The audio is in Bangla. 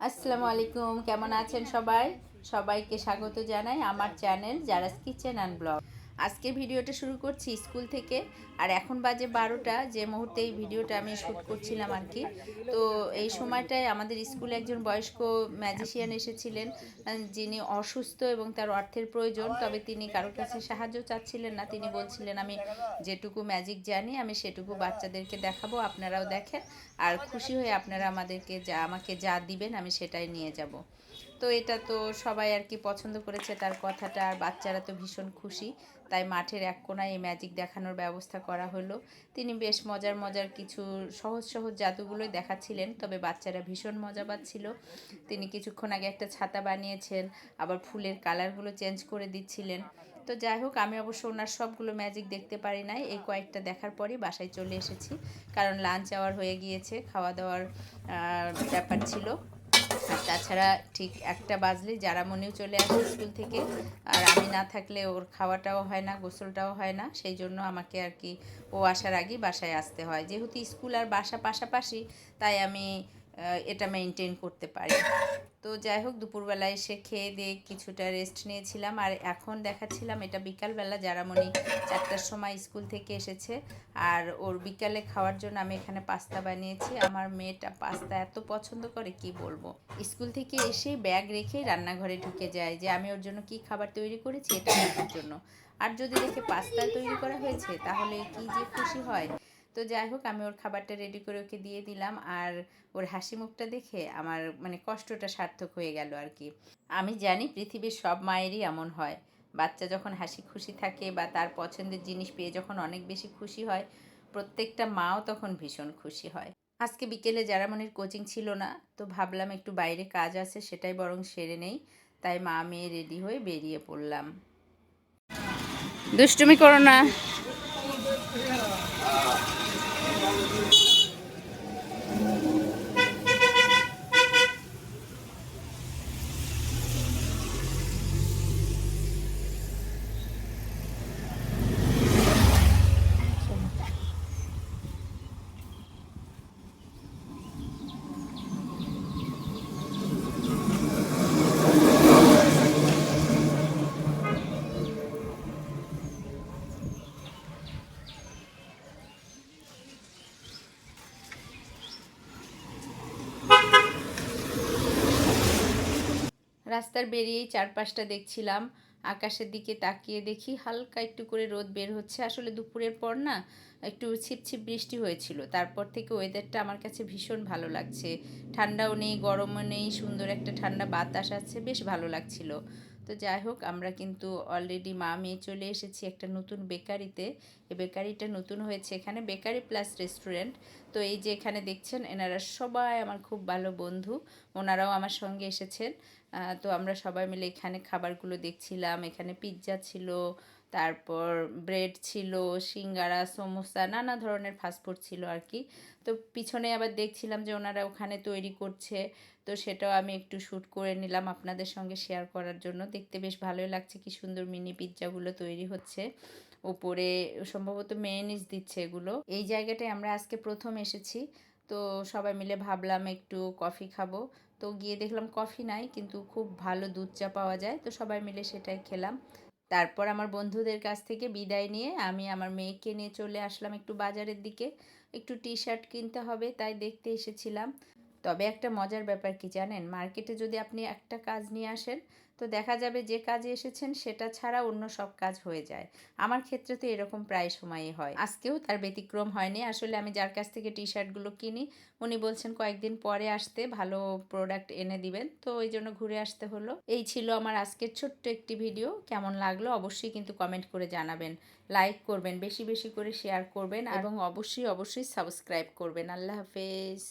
আসসালামু আলাইকুম, কেমন আছেন সবাই? সবাইকে স্বাগত জানাই আমার চ্যানেল জারাস কিচেন অ্যান্ড ব্লগ। আজকে ভিডিওটা শুরু করছি স্কুল থেকে। আর এখন বাজে 12টা, যে মুহূর্তে এই ভিডিওটা আমি শ্যুট করছিলাম আর কি। তো এই সময়টায় আমাদের স্কুলে একজন বয়স্ক ম্যাজিশিয়ান এসেছিলেন, যিনি অসুস্থ এবং তার অর্থের প্রয়োজন। তবে তিনি কারোর কাছে সাহায্য চাচ্ছিলেন না, তিনি বলছিলেন আমি যেটুকু ম্যাজিক জানি আমি সেটুকু বাচ্চাদেরকে দেখাবো, আপনারাও দেখেন আর খুশি হয়ে আপনারা আমাকে যা দিবেন আমি সেটাই নিয়ে যাব। তো এটা তো সবাই আর কি পছন্দ করেছে তার কথাটা, আর বাচ্চারা তো ভীষণ খুশি। তাই মাঠের এক কোনায় এই ম্যাজিক দেখানোর ব্যবস্থা করা হলো। তিনি বেশ মজার মজার কিছু সহজ সহজ জাদুগুলোই দেখাচ্ছিলেন, তবে বাচ্চারা ভীষণ মজা পাচ্ছিল। তিনি কিছুক্ষণ আগে একটা ছাতা বানিয়েছেন, আবার ফুলের কালারগুলো চেঞ্জ করে দিচ্ছিলেন। তো যাই হোক, আমি অবশ্য ওনার সবগুলো ম্যাজিক দেখতে পারি নাই, এই কয়েকটা দেখার পরই বাসায় চলে এসেছি, কারণ লাঞ্চ আওয়ার হয়ে গিয়েছে, খাওয়া দাওয়ার ব্যাপার ছিল। আর তাছাড়া ঠিক 1টা বাজলেই জারামণিও চলে আসে স্কুল থেকে, আর আমি না থাকলে ওর খাওয়াটাও হয় না, গোসলটাও হয় না, সেই জন্য আমাকে আর কি ও আসার আগেই বাসায় আসতে হয়। যেহেতু স্কুল আর বাসা পাশাপাশি, তাই আমি এটা মেনটেন করতে পারি। তো যাই হোক, দুপুরবেলায় এসে খেয়ে দিয়ে কিছুটা রেস্ট নিয়েছিলাম। আর এখন দেখাচ্ছিলাম, এটা বিকালবেলা, জারামণি 4টার সময় স্কুল থেকে এসেছে, আর ওর বিকালে খাওয়ার জন্য আমি এখানে পাস্তা বানিয়েছি। আমার মেয়েটা পাস্তা এত পছন্দ করে কি বলবো, স্কুল থেকে এসে ব্যাগ রেখেই রান্নাঘরে ঢুকে যায় যে আমি ওর জন্য কি খাবার তৈরি করেছি এটা দেখার জন্য। আর যদি দেখে পাস্তা তৈরি করা হয়েছে তাহলে কি যে খুশি হয়। তো যাই হোক, আমি ওর খাবারটা রেডি করে ওকে দিয়ে দিলাম, আর ওর হাসি মুখটা দেখে আমার মানে কষ্টটা সার্থক হয়ে গেল আর কি। আমি জানি পৃথিবীর সব মায়েরই এমন হয়, বাচ্চা যখন হাসি খুশি থাকে বা তার পছন্দের জিনিস পেয়ে যখন অনেক বেশি খুশি হয়, প্রত্যেকটা মাও তখন ভীষণ খুশি হয়। আজকে বিকেলে জারামনির কোচিং ছিল না, তো ভাবলাম একটু বাইরে কাজ আছে, সেটাই বরং সেরে নেই। তাই মা মেয়ে রেডি হয়ে বেরিয়ে পড়লাম। দুষ্টুমি করো না। রাস্তার বেরিয়েই চারপাশটা দেখছিলাম, আকাশের দিকে তাকিয়ে দেখি হালকা একটু করে রোদ বের হচ্ছে। আসলে দুপুরের পর না একটু ছিপছিপ বৃষ্টি হয়েছিল, তারপর থেকে ওয়েদারটা আমার কাছে ভীষণ ভালো লাগছে। ঠান্ডাও নেই, গরমও নেই, সুন্দর একটা ঠান্ডা বাতাস আছে, বেশ ভালো লাগছিল। তো যাই হোক, আমরা কিন্তু অলরেডি মা মেয়ে চলে এসেছি একটা নতুন বেকারিতে। এই বেকারিটা নতুন হয়েছে, এখানে বেকারি প্লাস রেস্টুরেন্ট। তো এই যে এখানে দেখছেন, এনারা সবাই আমার খুব ভালো বন্ধু, ওনারাও আমার সঙ্গে এসেছেন। তো আমরা সবাই মিলে এখানে খাবারগুলো দেখছিলাম। এখানে পিৎজা ছিল, তারপর ব্রেড ছিল, সিঙ্গারা, সমোসা, নানা ধরনের ফাস্টফুড ছিল আর কি। তো পিছনে আবার দেখছিলাম যে ওনারা ওখানে তৈরি করছে, তো সেটাও আমি একটু শ্যুট করে নিলাম আপনাদের সঙ্গে শেয়ার করার জন্য। দেখতে বেশ ভালোই লাগছে, কি সুন্দর মিনি পিৎজাগুলো তৈরি হচ্ছে। উপরে সম্ভবত মেয়োনিজ দিচ্ছে এগুলো। এই জায়গাটায় আমরা আজকে প্রথম এসেছি, তো সবাই মিলে ভাবলাম একটু কফি খাবো। তো গিয়ে দেখলাম কফি নাই, কিন্তু খুব ভালো দুধ চা পাওয়া যায়, তো সবাই মিলে সেটাই খেলাম। তারপর আমার বন্ধুদের কাছ থেকে বিদায় নিয়ে আমি আমার মেয়েকে নিয়ে চলে আসলাম একটু বাজারের দিকে। একটু টি শার্ট কিনতে হবে, তাই দেখতে এসেছিলাম। তবে একটা মজার ব্যাপার কি জানেন, মার্কেটে যদি আপনি একটা কাজ নিয়ে আসেন, তো দেখা যাবে যে কাজে এসেছেন সেটা ছাড়া অন্য সব কাজ হয়ে যায়। আমার ক্ষেত্রে তো এরকম প্রায় সময়ই হয়, আজকেও তার ব্যতিক্রম হয়নি। আসলে আমি যার কাছ থেকে টি শার্টগুলো কিনি, উনি বলছেন কয়েকদিন পরে আসতে, ভালো প্রোডাক্ট এনে দিবেন, তো ওই জন্য ঘুরে আসতে হলো। এই ছিল আমার আজকের ছোট্ট একটি ভিডিও। কেমন লাগলো অবশ্যই কিন্তু কমেন্ট করে জানাবেন, লাইক করবেন, বেশি বেশি করে শেয়ার করবেন, এবং অবশ্যই অবশ্যই সাবস্ক্রাইব করবেন। আল্লাহ হাফেজ।